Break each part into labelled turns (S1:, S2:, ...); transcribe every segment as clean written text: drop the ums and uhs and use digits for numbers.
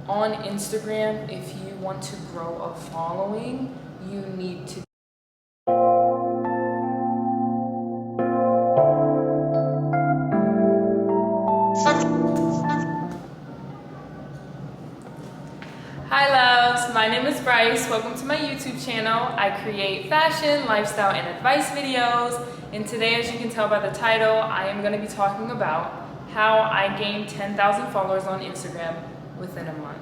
S1: on Instagram, if you want to grow a following, you need to Hi loves, my name is Bryce. Welcome to my YouTube channel. I create fashion, lifestyle, and advice videos. And today, as you can tell by the title, I am going to be talking about how I gained 10,000 followers on Instagram within a month.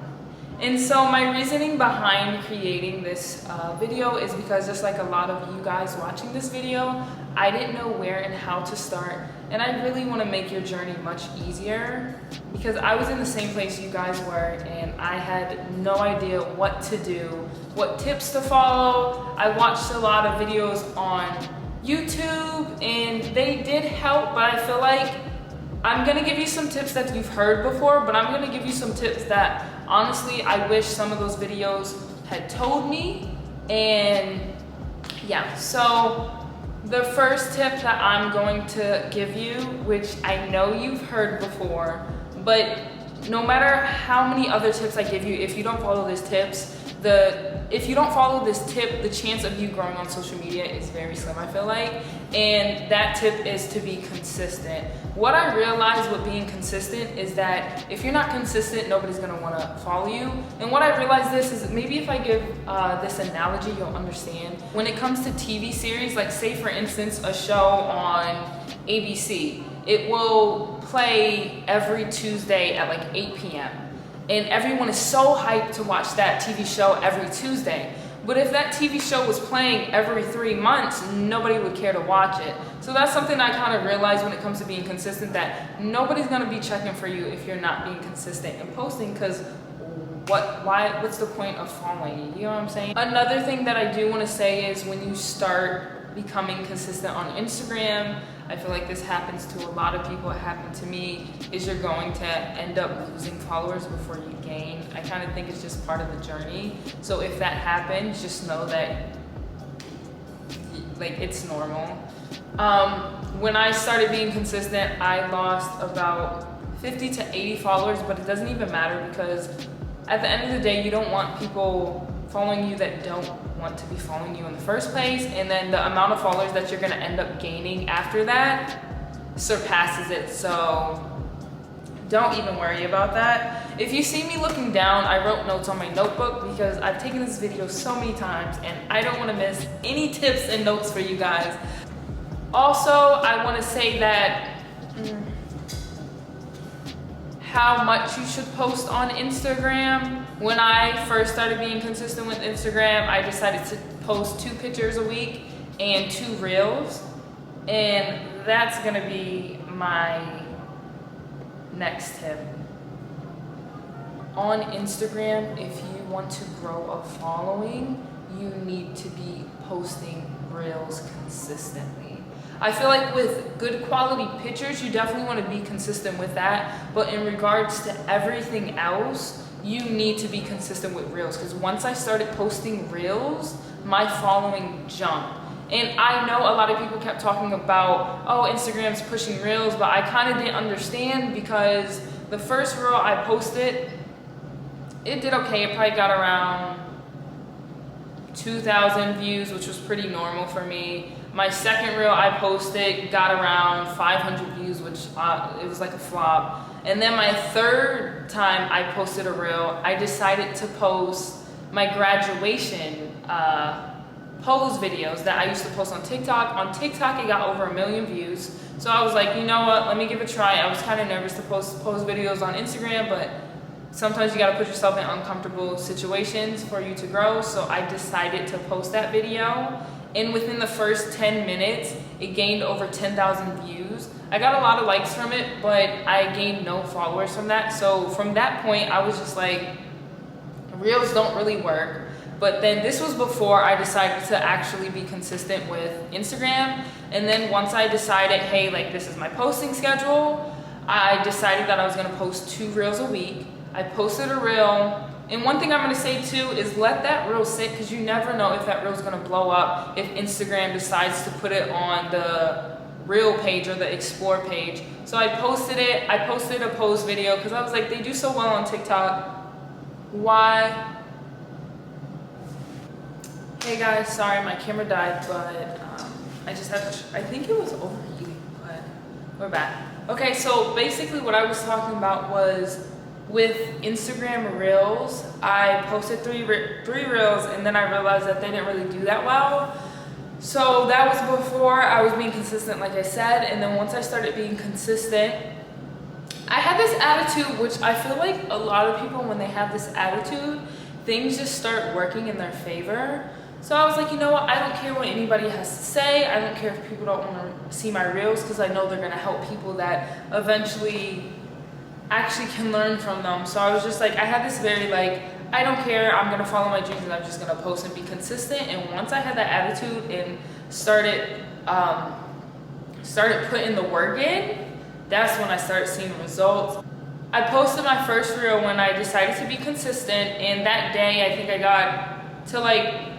S1: And so my reasoning behind creating this video is because just like a lot of you guys watching this video, I didn't know where and how to start. And I really want to make your journey much easier because I was in the same place you guys were and I had no idea what to do, what tips to follow. I watched a lot of videos on YouTube and they did help, but I feel like I'm gonna give you some tips that you've heard before, but I'm gonna give you some tips that honestly I wish some of those videos had told me. And yeah, so the first tip that I'm going to give you, which I know you've heard before, but no matter how many other tips I give you, if you don't follow these tips, if you don't follow this tip, the chance of you growing on social media is very slim, I feel like. And that tip is to be consistent. What I realized with being consistent is that if you're not consistent, nobody's gonna wanna follow you. And what I realized this is, maybe if I give this analogy, you'll understand. When it comes to TV series, like say for instance, a show on ABC, it will play every Tuesday at like 8 p.m. And everyone is so hyped to watch that TV show every Tuesday. But if that TV show was playing every 3 months, nobody would care to watch it. So that's something I kind of realized when it comes to being consistent, that nobody's gonna be checking for you if you're not being consistent and posting, because what's the point of following you? You know what I'm saying? Another thing that I do wanna say is when you start becoming consistent on Instagram, I feel like this happens to a lot of people, it happened to me, is you're going to end up losing followers before you gain. I kind of think it's just part of the journey. So if that happens, just know that like it's normal. When I started being consistent, I lost about 50 to 80 followers, but it doesn't even matter because at the end of the day, you don't want people following you that don't want to be following you in the first place, and then the amount of followers that you're gonna end up gaining after that surpasses it. So don't even worry about that. If you see me looking down, I wrote notes on my notebook because I've taken this video so many times and I don't want to miss any tips and notes for you guys. Also, I want to say that how much you should post on Instagram. When I first started being consistent with Instagram, I decided to post 2 pictures a week and 2 reels. And that's gonna be my next tip. On Instagram, if you want to grow a following, you need to be posting reels consistently. I feel like with good quality pictures, you definitely want to be consistent with that. But in regards to everything else, you need to be consistent with reels. Because once I started posting reels, my following jumped. And I know a lot of people kept talking about, oh, Instagram's pushing reels, but I kind of didn't understand because the first reel I posted, it did okay. It probably got around 2,000 views, which was pretty normal for me. My second reel I posted got around 500 views, which it was like a flop. And then my third time I posted a reel, I decided to post my graduation pose videos that I used to post on TikTok. On TikTok, it got over 1 million views. So I was like, you know what, let me give it a try. I was kind of nervous to post pose videos on Instagram, but sometimes you gotta put yourself in uncomfortable situations for you to grow. So I decided to post that video. And within the first 10 minutes, it gained over 10,000 views. I got a lot of likes from it, but I gained no followers from that. So from that point, I was just like, reels don't really work. But then this was before I decided to actually be consistent with Instagram. And then once I decided, hey, like this is my posting schedule, I decided that I was gonna post 2 reels a week. I posted a reel. And one thing I'm gonna say too is let that reel sit, because you never know if that reel is gonna blow up if Instagram decides to put it on the reel page or the explore page. So I posted it. I posted a pose video because I was like, they do so well on TikTok. why. Hey guys, sorry my camera died, but I just had to, I think it was overheating, but we're back. Okay, so basically what I was talking about was with Instagram Reels. I posted three Reels, and then I realized that they didn't really do that well. So that was before I was being consistent, like I said, and then once I started being consistent, I had this attitude, which I feel like a lot of people, when they have this attitude, things just start working in their favor. So I was like, you know what, I don't care what anybody has to say. I don't care if people don't want to see my Reels, because I know they're going to help people that eventually actually can learn from them. So I was just like, I had this very like, I don't care, I'm going to follow my dreams and I'm just going to post and be consistent. And once I had that attitude and started putting the work in, that's when I started seeing results. I posted my first Reel when I decided to be consistent, and that day I think I got to like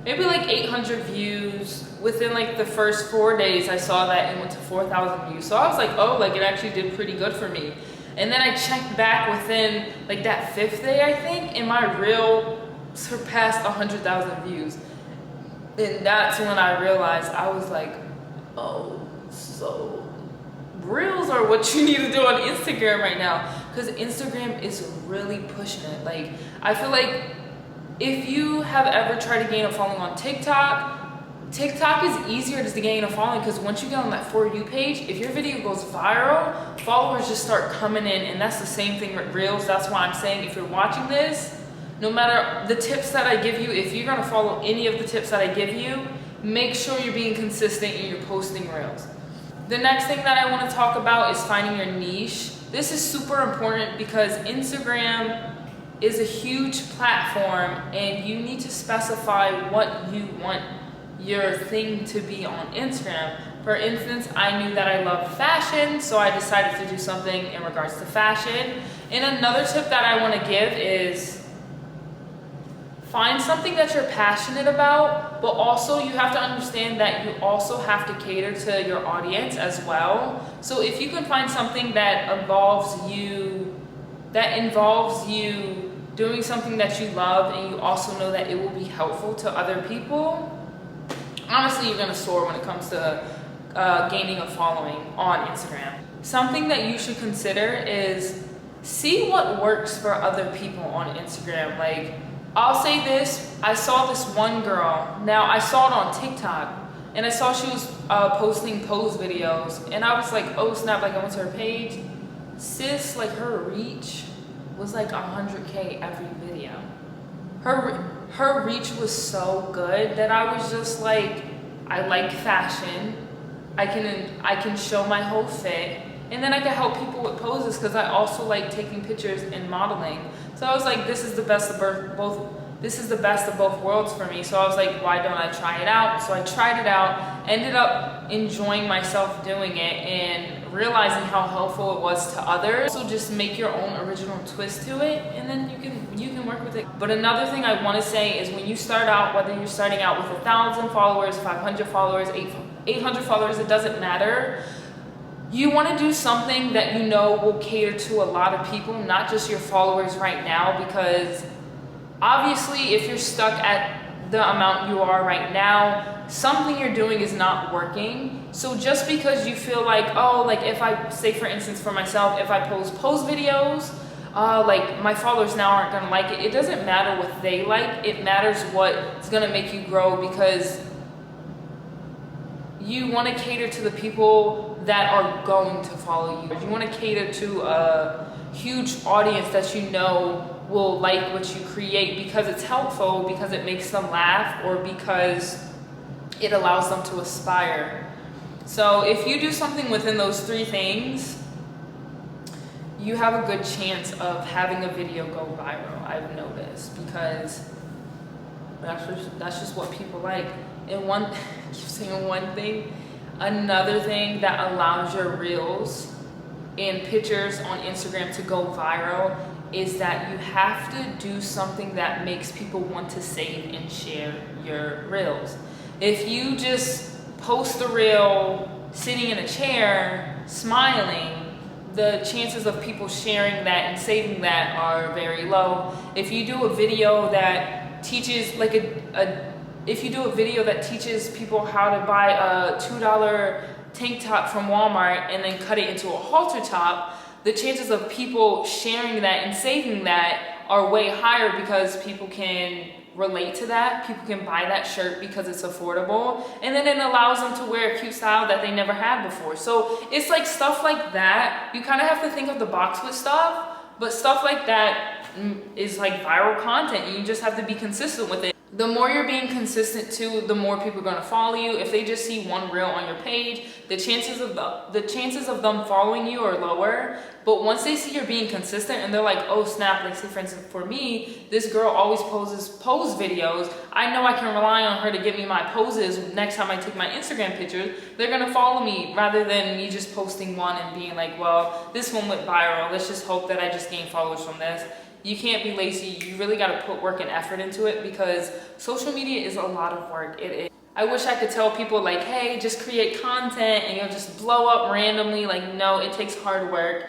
S1: maybe like 800 views. Within like the first 4 days, I saw that it went to 4,000 views. So I was like, oh, like it actually did pretty good for me. And then I checked back within like that 5th day, I think, and my Reel surpassed 100,000 views. And that's when I realized, I was like, oh, so Reels are what you need to do on Instagram right now, because Instagram is really pushing it. Like, I feel like if you have ever tried to gain a following on TikTok is easier to gain a following, because once you get on that For You page, if your video goes viral, followers just start coming in. And that's the same thing with Reels. That's why I'm saying, if you're watching this, no matter the tips that I give you, if you're gonna follow any of the tips that I give you, make sure you're being consistent and you're posting Reels. The next thing that I want to talk about is finding your niche. This is super important because Instagram is a huge platform, and you need to specify what you want your thing to be on Instagram. For instance, I knew that I love fashion, so I decided to do something in regards to fashion. And another tip that I want to give is find something that you're passionate about, but also you have to understand that you also have to cater to your audience as well. So if you can find something that involves you doing something that you love, and you also know that it will be helpful to other people, honestly, you're gonna soar when it comes to gaining a following on Instagram. Something that you should consider is see what works for other people on Instagram. Like, I'll say this, I saw this one girl, now I saw it on TikTok, and I saw she was posting pose videos, and I was like, oh snap, like I went to her page, sis, like her reach was like 100K every video. Her reach was so good that I was just like, I like fashion, I can show my whole fit, and then I can help people with poses, because I also like taking pictures and modeling. So I was like, this is the best of both worlds for me. So I was like, why don't I try it out? So I tried it out, ended up enjoying myself doing it, and realizing how helpful it was to others. So just make your own original twist to it, and then you can work with it. But another thing I want to say is, when you start out, whether you're starting out with 1,000 followers, 500 followers, 800 followers, it doesn't matter. You want to do something that you know will cater to a lot of people, not just your followers right now, because obviously if you're stuck at the amount you are right now, something you're doing is not working. So just because you feel like, oh, like if I, say for instance for myself, if I post pose videos, like my followers now aren't gonna like it. It doesn't matter what they like, it matters what's gonna make you grow, because you want to cater to the people that are going to follow you. You want to cater to a huge audience that you know will like what you create, because it's helpful, because it makes them laugh, or because it allows them to aspire. So if you do something within those 3 things, you have a good chance of having a video go viral, I've noticed, because that's just what people like. And I keep saying one thing, another thing that allows your Reels and pictures on Instagram to go viral is that you have to do something that makes people want to save and share your Reels. If you just post a Reel sitting in a chair, smiling, the chances of people sharing that and saving that are very low. If you do a video that teaches if you do a video that teaches people how to buy a $2 tank top from Walmart and then cut it into a halter top, the chances of people sharing that and saving that are way higher because people can relate to that. People can buy that shirt because it's affordable, and then it allows them to wear a cute style that they never had before. So it's like stuff like that. You kind of have to think of the box with stuff, but stuff like that is like viral content. You just have to be consistent with it. The more you're being consistent too, the more people are going to follow you. If they just see one reel on your page, the chances of them following you are lower. But once they see you're being consistent and they're like, oh snap, like say for instance for me, this girl always pose videos. I know I can rely on her to give me my poses next time I take my Instagram pictures. They're going to follow me rather than me just posting one and being like, well, this one went viral. Let's just hope that I just gain followers from this. You can't be lazy. You really got to put work and effort into it because social media is a lot of work. It is. I wish I could tell people like, hey, just create content and you'll just blow up randomly. Like, no, it takes hard work.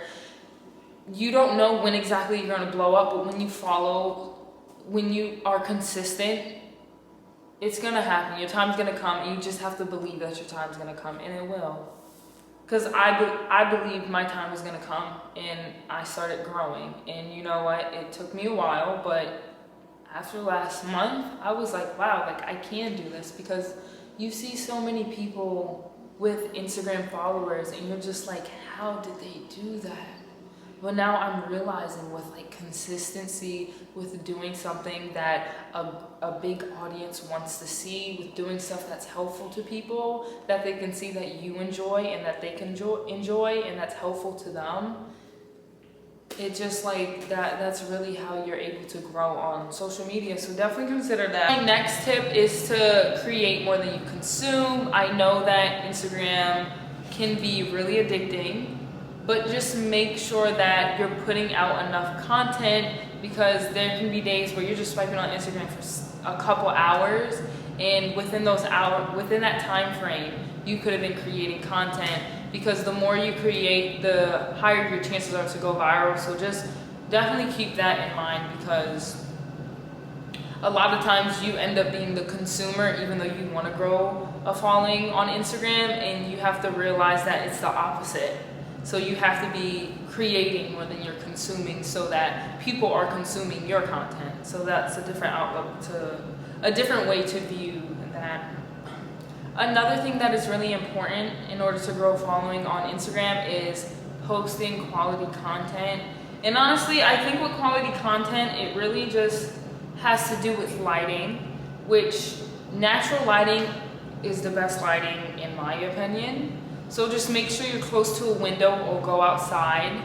S1: You don't know when exactly you're going to blow up, but when you are consistent, it's going to happen. Your time's going to come, and you just have to believe that your time's going to come, and it will. Because I believed my time was going to come, and I started growing. And you know what? It took me a while, but after last month, I was like, wow, like I can do this. Because you see so many people with Instagram followers, and you're just like, how did they do that? But now I'm realizing with like consistency, with doing something that a big audience wants to see, with doing stuff that's helpful to people, that they can see that you enjoy and that they can enjoy and that's helpful to them. It just like that's really how you're able to grow on social media. So definitely consider that. My next tip is to create more than you consume. I know that Instagram can be really addicting, but just make sure that you're putting out enough content, because there can be days where you're just swiping on Instagram for a couple hours, and within that time frame, you could have been creating content, because the more you create, the higher your chances are to go viral. So just definitely keep that in mind, because a lot of times you end up being the consumer even though you want to grow a following on Instagram, and you have to realize that it's the opposite. So you have to be creating more than you're consuming, so that people are consuming your content. So that's a different outlook, to a different way to view that. Another thing that is really important in order to grow following on Instagram is posting quality content. And honestly, I think with quality content, it really just has to do with lighting, which natural lighting is the best lighting in my opinion. So just make sure you're close to a window or go outside.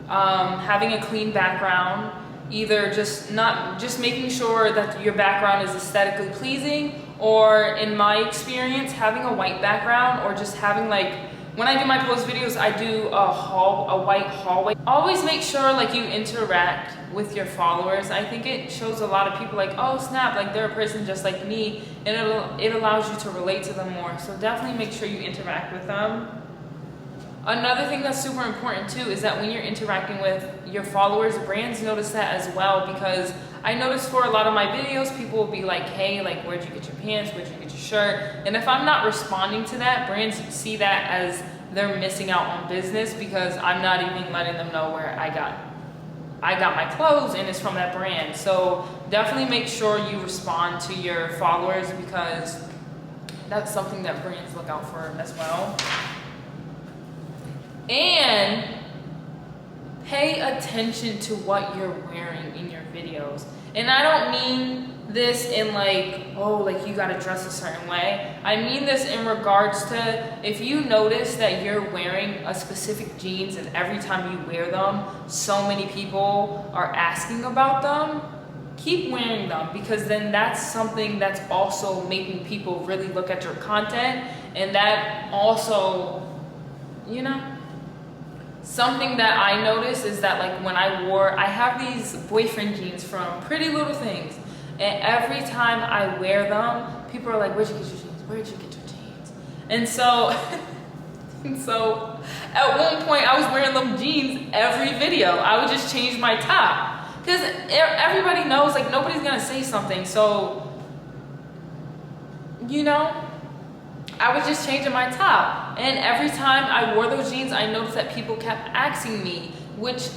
S1: Having a clean background, either just making sure that your background is aesthetically pleasing, or in my experience, having a white background, or just having like, when I do my post videos, I do a white hallway. Always make sure like you interact with your followers. I think it shows a lot of people like, oh snap, like they're a person just like me, and it allows you to relate to them more. So definitely make sure you interact with them. Another thing that's super important too is that when you're interacting with your followers, brands notice that as well, because I notice for a lot of my videos, people will be like, hey, like where'd you get your pants, where'd you get your shirt? And if I'm not responding to that, brands see that as they're missing out on business, because I'm not even letting them know where I got my clothes, and it's from that brand. So definitely make sure you respond to your followers, because that's something that brands look out for as well. And pay attention to what you're wearing in your videos. And I don't mean this in like, oh, like you gotta dress a certain way. I mean this in regards to, if you notice that you're wearing a specific jeans and every time you wear them, so many people are asking about them, keep wearing them, because then that's something that's also making people really look at your content. And that also, you know, something that I noticed is that like when I have these boyfriend jeans from Pretty Little Things, and every time I wear them, people are like, where'd you get your jeans? Where'd you get your jeans? And so And so at one point I was wearing them jeans every video. I would just change my top because everybody knows, like, nobody's gonna say something. So, you know, I was just changing my top. And every time I wore those jeans, I noticed that people kept asking me, which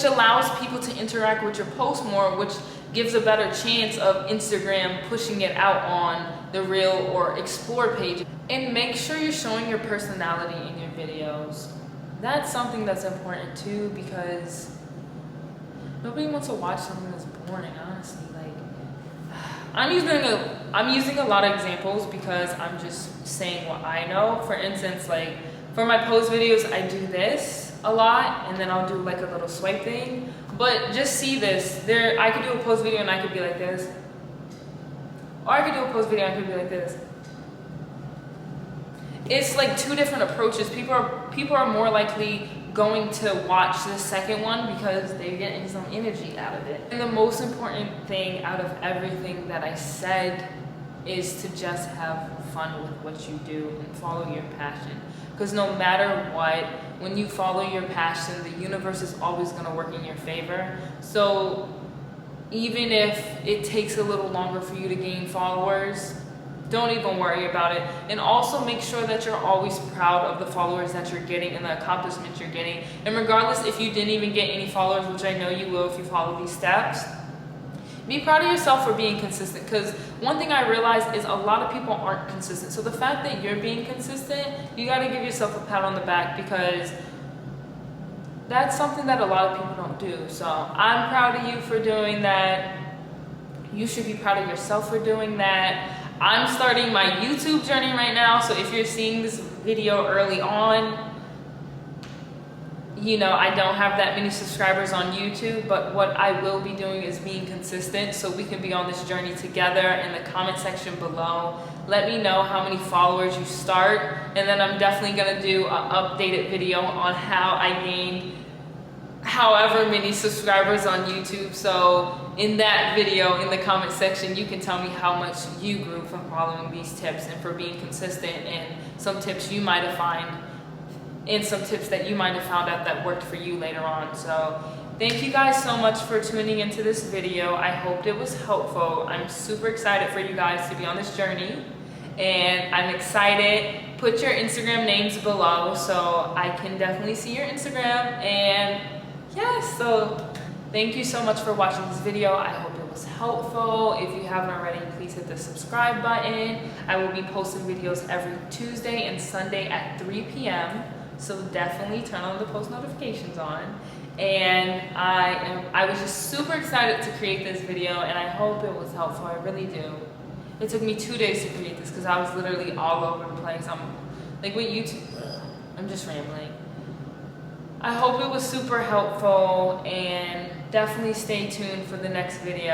S1: allows people to interact with your post more, which gives a better chance of Instagram pushing it out on the Reel or Explore page. And make sure you're showing your personality in your videos. That's something that's important too, because nobody wants to watch something that's boring, honestly. Like, I'm using a lot of examples because I'm just saying what I know. For instance, like, for my post videos, I do this a lot, and then I'll do like a little swipe thing. But just see this. I could do a post video and I could be like this. Or I could do a post video and I could be like this. It's like two different approaches. People are more likely going to watch the second one because they're getting some energy out of it. And the most important thing out of everything that I said is to just have fun with what you do and follow your passion. Because no matter what, when you follow your passion, the universe is always going to work in your favor. So even if it takes a little longer for you to gain followers, don't even worry about it. And also make sure that you're always proud of the followers that you're getting and the accomplishments you're getting. And regardless if you didn't even get any followers, which I know you will if you follow these steps, be proud of yourself for being consistent. Because one thing I realized is a lot of people aren't consistent. So the fact that you're being consistent, you got to give yourself a pat on the back, because that's something that a lot of people don't do. So I'm proud of you for doing that. You should be proud of yourself for doing that. I'm starting my YouTube journey right now, so if you're seeing this video early on, you know, I don't have that many subscribers on YouTube, but what I will be doing is being consistent so we can be on this journey together. In the comment section below, let me know how many followers you start, and then I'm definitely gonna do an updated video on how I gained however many subscribers on YouTube. So in that video, in the comment section, you can tell me how much you grew from following these tips and for being consistent, and some tips you might have found, and some tips that you might have found out that worked for you later on. So thank you guys so much for tuning into this video. I hope it was helpful. I'm super excited for you guys to be on this journey, and I'm excited. Put your Instagram names below so I can definitely see your Instagram. And yes, so thank you so much for watching this video. I hope it was helpful. If you haven't already, please hit the subscribe button. I will be posting videos every Tuesday and Sunday at 3 p.m. So definitely turn on the post notifications on. And I was just super excited to create this video, and I hope it was helpful. I really do. It took me 2 days to create this because I was literally all over the place. I'm like, with YouTube, I'm just rambling. I hope it was super helpful, and definitely stay tuned for the next video.